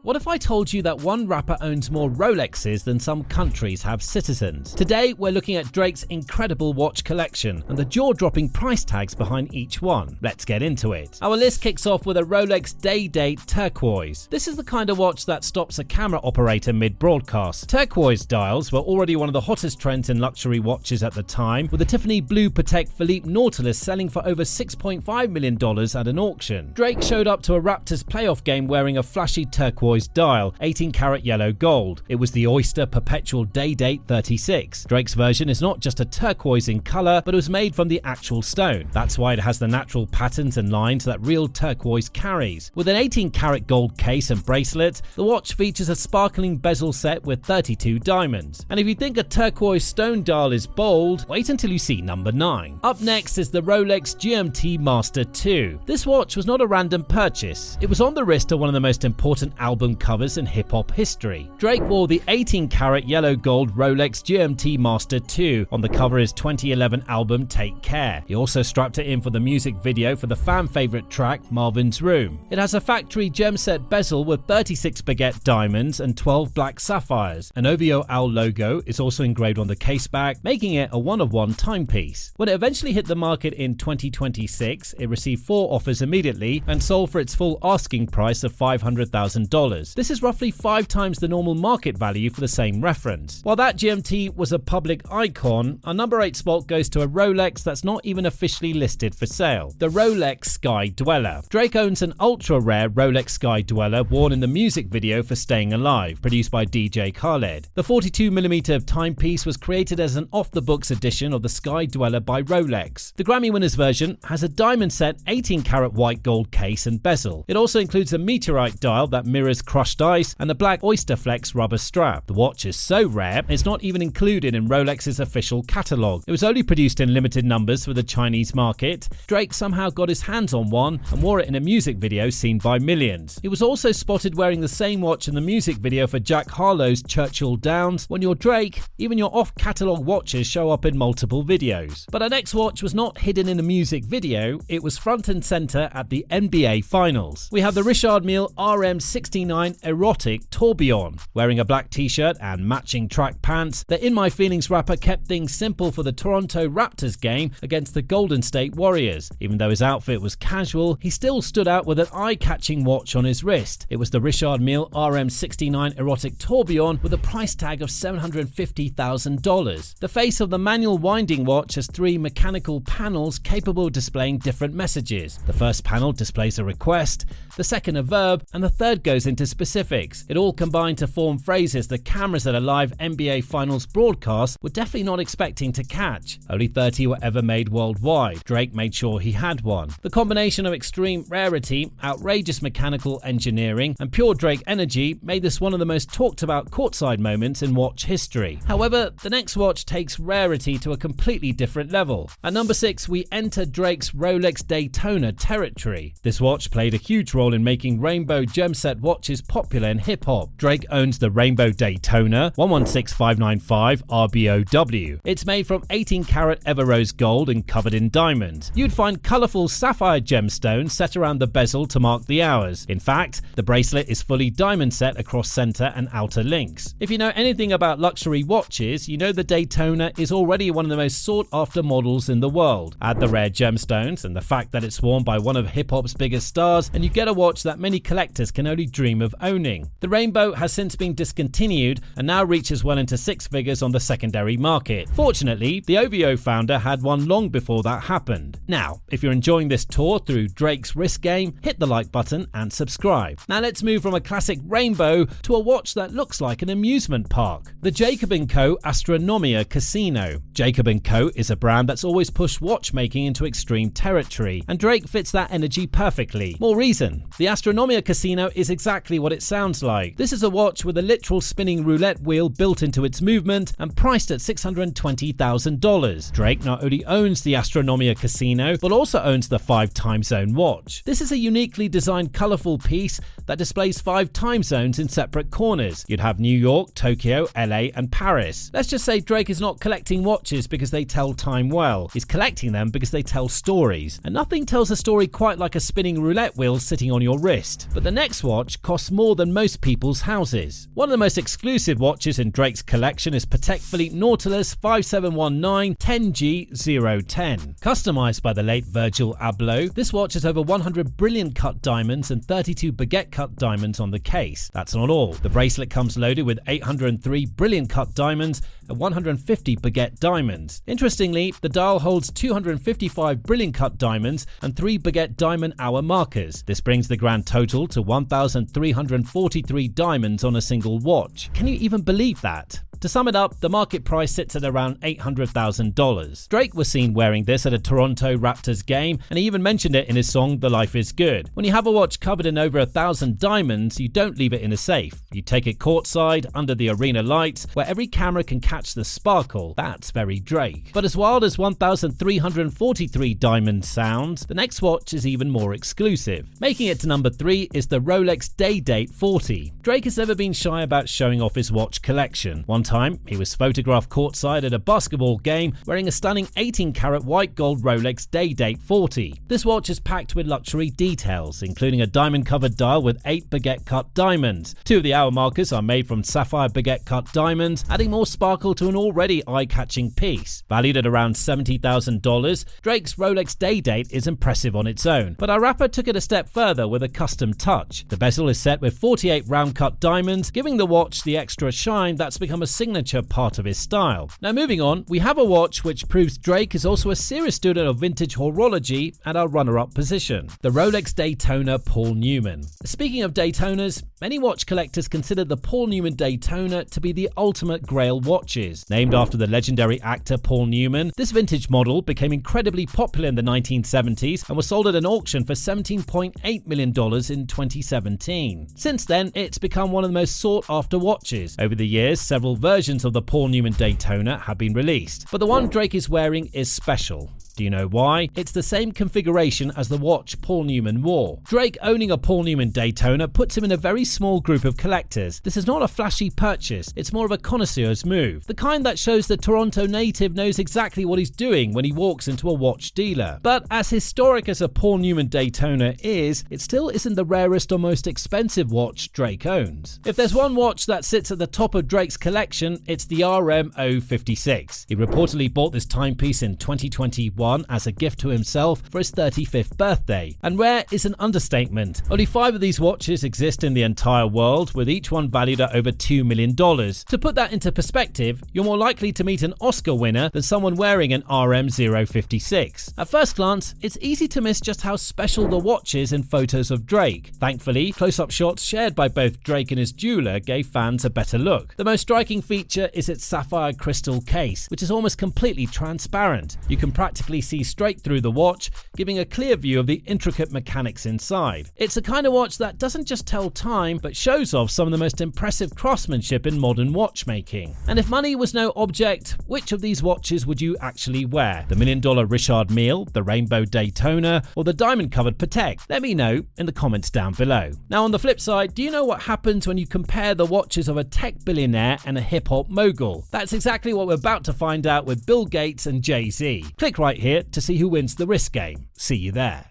What if I told you that one rapper owns more Rolexes than some countries have citizens? Today, we're looking at Drake's incredible watch collection and the jaw-dropping price tags behind each one. Let's get into it. Our list kicks off with a Rolex Day-Date Turquoise. This is the kind of watch that stops a camera operator mid-broadcast. Turquoise dials were already one of the hottest trends in luxury watches at the time, with the Tiffany blue Patek Philippe Nautilus selling for over $6.5 million at an auction. Drake showed up to a Raptors playoff game wearing a flashy turquoise dial, 18-karat yellow gold. It was the Oyster Perpetual Day-Date 36. Drake's version is not just a turquoise in color, but it was made from the actual stone. That's why it has the natural patterns and lines that real turquoise carries. With an 18-karat gold case and bracelet, the watch features a sparkling bezel set with 32 diamonds. And if you think a turquoise stone dial is bold, wait until you see number 9. Up next is the Rolex GMT-Master II. This watch was not a random purchase. It was on the wrist of one of the most important album covers in hip-hop history. Drake wore the 18-karat yellow gold Rolex GMT-Master II on the cover of his 2011 album Take Care. He also strapped it in for the music video for the fan-favorite track Marvin's Room. It has a factory gem-set bezel with 36 baguette diamonds and 12 black sapphires. An OVO owl logo is also engraved on the case back, making it a one-of-one timepiece. When it eventually hit the market in 2026, it received 4 offers immediately and sold for its full asking price of $500,000. This is roughly 5 times the normal market value for the same reference. While that GMT was a public icon, our number 8 spot goes to a Rolex that's not even officially listed for sale, the Rolex Sky Dweller. Drake owns an ultra-rare Rolex Sky Dweller worn in the music video for Staying Alive, produced by DJ Khaled. The 42mm timepiece was created as an off-the-books edition of the Sky Dweller by Rolex. The Grammy winner's version has a diamond-set 18-karat white gold case and bezel. It also includes a meteorite dial that mirrors crushed ice and the black Oyster Flex rubber strap. The watch is so rare, it's not even included in Rolex's official catalogue. It was only produced in limited numbers for the Chinese market. Drake somehow got his hands on one and wore it in a music video seen by millions. He was also spotted wearing the same watch in the music video for Jack Harlow's Churchill Downs. When you're Drake, even your off-catalogue watches show up in multiple videos. But our next watch was not hidden in a music video, it was front and center at the NBA Finals. We have the Richard Mille RM69 Erotic Tourbillon. Wearing a black t-shirt and matching track pants, the In My Feelings rapper kept things simple for the Toronto Raptors game against the Golden State Warriors. Even though his outfit was casual, he still stood out with an eye-catching watch on his wrist. It was the Richard Mille RM69 Erotic Tourbillon with a price tag of $750,000. The face of the manual winding watch has 3 mechanical panels capable of displaying different messages. The first panel displays a request, the second a verb, and the third goes into specifics. It all combined to form phrases the cameras at a live NBA Finals broadcast were definitely not expecting to catch. Only 30 were ever made worldwide. Drake made sure he had one. The combination of extreme rarity, outrageous mechanical engineering, and pure Drake energy made this one of the most talked about courtside moments in watch history. However, the next watch takes rarity to a completely different level. At number 6, we enter Drake's Rolex Daytona territory. This watch played a huge role in making rainbow gem-set watches popular in hip-hop. Drake owns the Rainbow Daytona 116595 RBOW. It's made from 18-karat Everose gold and covered in diamonds. You'd find colourful sapphire gemstones set around the bezel to mark the hours. In fact, the bracelet is fully diamond set across centre and outer links. If you know anything about luxury watches, you know the Daytona is already one of the most sought-after models in the world. Add the rare gemstones and the fact that it's worn by one of hip-hop's biggest stars, and you get a watch that many collectors can only dream of owning. The Rainbow has since been discontinued and now reaches well into 6 figures on the secondary market. Fortunately, the OVO founder had one long before that happened. Now, if you're enjoying this tour through Drake's wrist game, hit the like button and subscribe. Now let's move from a classic Rainbow to a watch that looks like an amusement park. The Jacob & Co. Astronomia Casino. Jacob & Co. is a brand that's always pushed watchmaking into extreme territory, and Drake fits that energy perfectly. More reason. The Astronomia Casino is exactly what it sounds like. This is a watch with a literal spinning roulette wheel built into its movement and priced at $620,000. Drake not only owns the Astronomia Casino, but also owns the 5 time zone watch. This is a uniquely designed colourful piece that displays 5 time zones in separate corners. You'd have New York, Tokyo, LA, and Paris. Let's just say Drake is not collecting watches because they tell time well. He's collecting them because they tell stories. And nothing tells a story quite like a spinning roulette wheel sitting on your wrist. But the next watch costs costs more than most people's houses. One of the most exclusive watches in Drake's collection is Patek Philippe Nautilus 5719 10G010. Customized by the late Virgil Abloh, this watch has over 100 brilliant cut diamonds and 32 baguette cut diamonds on the case. That's not all. The bracelet comes loaded with 803 brilliant cut diamonds and 150 baguette diamonds. Interestingly, the dial holds 255 brilliant cut diamonds and 3 baguette diamond hour markers. This brings the grand total to 1,343 diamonds on a single watch. Can you even believe that? To sum it up, the market price sits at around $800,000. Drake was seen wearing this at a Toronto Raptors game, and he even mentioned it in his song The Life Is Good. When you have a watch covered in over 1,000 diamonds, you don't leave it in a safe. You take it courtside, under the arena lights, where every camera can catch the sparkle. That's very Drake. But as wild as 1,343 diamonds sounds, the next watch is even more exclusive. Making it to number 3 is the Rolex Day-Date 40. Drake has never been shy about showing off his watch collection. One time, he was photographed courtside at a basketball game wearing a stunning 18-karat white gold Rolex Day-Date 40. This watch is packed with luxury details, including a diamond-covered dial with 8 baguette-cut diamonds. 2 of the hour markers are made from sapphire baguette-cut diamonds, adding more sparkle to an already eye-catching piece. Valued at around $70,000, Drake's Rolex Day-Date is impressive on its own, but our rapper took it a step further with a custom touch. The bezel is set with 48 round-cut diamonds, giving the watch the extra shine that's become a signature part of his style. Now moving on, we have a watch which proves Drake is also a serious student of vintage horology at our runner-up position, the Rolex Daytona Paul Newman. Speaking of Daytonas, many watch collectors consider the Paul Newman Daytona to be the ultimate grail watches. Named after the legendary actor Paul Newman, this vintage model became incredibly popular in the 1970s and was sold at an auction for $17.8 million in 2017. Since then, it's become one of the most sought-after watches. Over the years, several versions of the Paul Newman Daytona have been released, but the one Drake is wearing is special. Do you know why? It's the same configuration as the watch Paul Newman wore. Drake owning a Paul Newman Daytona puts him in a very small group of collectors. This is not a flashy purchase, it's more of a connoisseur's move. The kind that shows the Toronto native knows exactly what he's doing when he walks into a watch dealer. But as historic as a Paul Newman Daytona is, it still isn't the rarest or most expensive watch Drake owns. If there's one watch that sits at the top of Drake's collection, it's the RM056. He reportedly bought this timepiece in 2021 as a gift to himself for his 35th birthday. And rare is an understatement. Only 5 of these watches exist in the entire world, with each one valued at over $2 million. To put that into perspective, you're more likely to meet an Oscar winner than someone wearing an RM056. At first glance, it's easy to miss just how special the watch is in photos of Drake. Thankfully, close-up shots shared by both Drake and his jeweler gave fans a better look. The most striking feature is its sapphire crystal case, which is almost completely transparent. You can practically see straight through the watch, giving a clear view of the intricate mechanics inside. It's a kind of watch that doesn't just tell time, but shows off some of the most impressive craftsmanship in modern watchmaking. And if money was no object, which of these watches would you actually wear? The $1 million Richard Mille, the Rainbow Daytona, or the diamond-covered Patek? Let me know in the comments down below. Now on the flip side, do you know what happens when you compare the watches of a tech billionaire and a hip-hop mogul? That's exactly what we're about to find out with Bill Gates and Jay-Z. Click right here to see who wins the risk game. See you there.